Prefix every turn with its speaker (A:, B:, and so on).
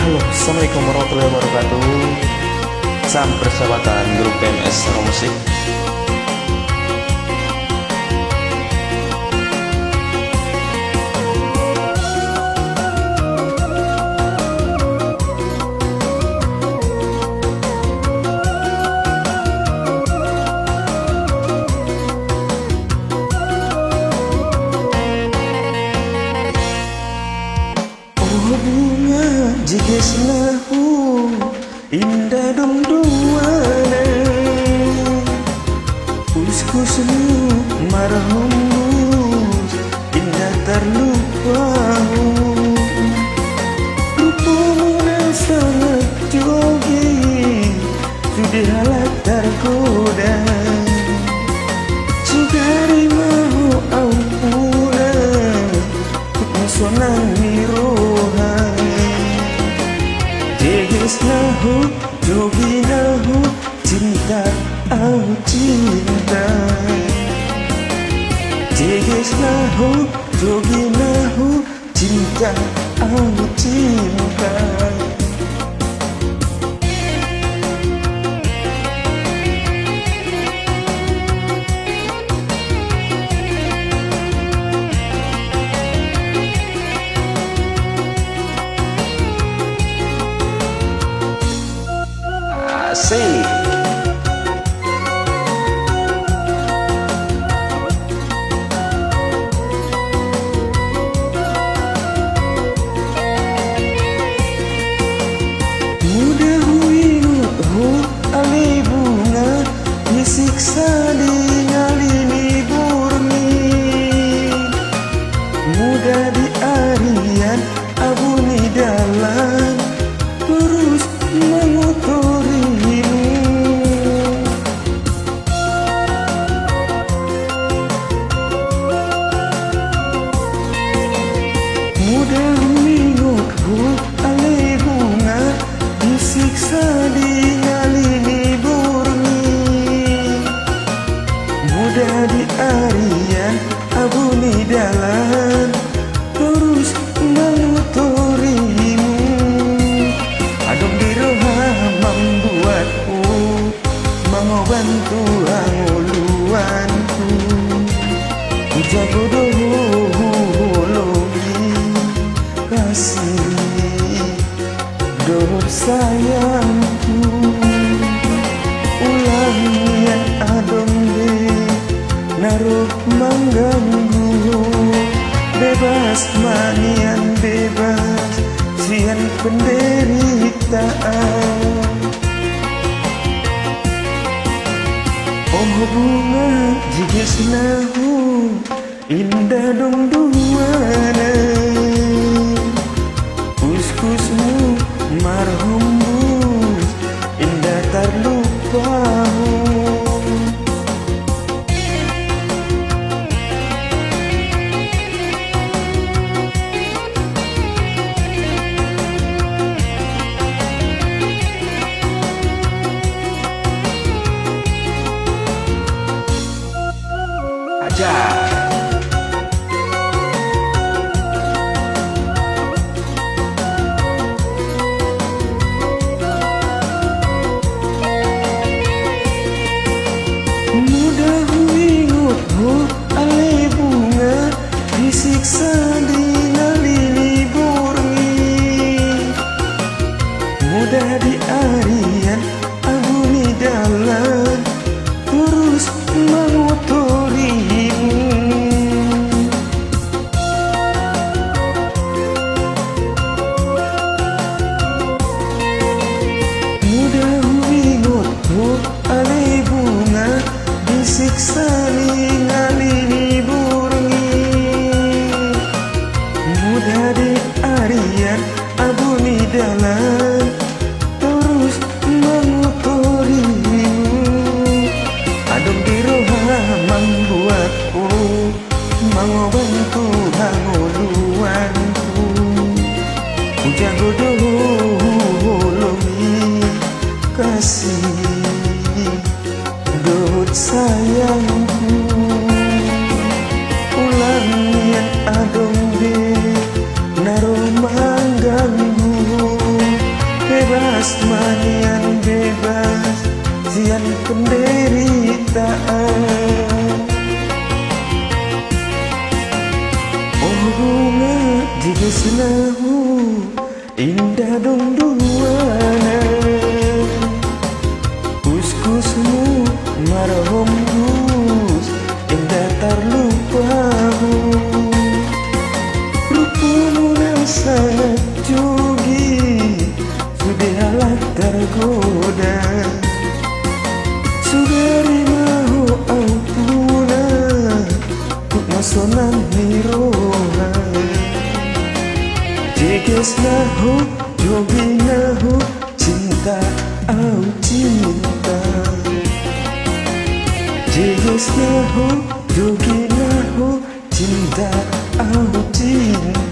A: Halo, assalamualaikum warahmatullahi wabarakatuh. Salam persahabatan grup PMS Sarung Musik.
B: Bunga jiges lahu indah dong duana uskusmu marhumus indah terlupahu rupamu sangat jogi sudah halat tergoda sugari mahu ampuna sonang miroha jeges lahu jogi lahu cinta aku cinta jeges lahu jogi lahu cinta aku cinta.
A: Asik.
B: Mudah hu ali bunga disiksa di ngalini burmi mudah di arian abuni dalam terus mengotorimu mudah minutku ali bunga disiksa di ngalini burmi mudah di arian abuni dalam terus mengotorimu adong diroha membuatku mengobantu anguluanku jago dohologi kasih dor sayangku ulang yang adong de naruh mengganggu bebas manian bebas sian penderitaan. Oh bunga jiges lahu indah dong duana uskusmu marhumus indah terlupahu
A: Aja.
B: mudah ingutmu ali bunga disiksa di ngalini burmi mudah di arian abuni dalam terus mengotorimu mudah ingutmu ali bunga disiksa ngalini burmi mudah di arian abuni dalam terus mengotorimu adong diroha membuatku mengobantu hanguluanku jago dohologi kasih dot sayangku ulang yang adong de naruh mengganggu Tresnahu indah dong duana, Kuskusmu marhum Gus indah terlupahu. Rupamu yang sangat jogi sudah alat tergoda, sudari mahu ampuna masonan miroha. Jegesnahu joginahu cinta au cinta, Jegesnahu joginahu cinta au cinta.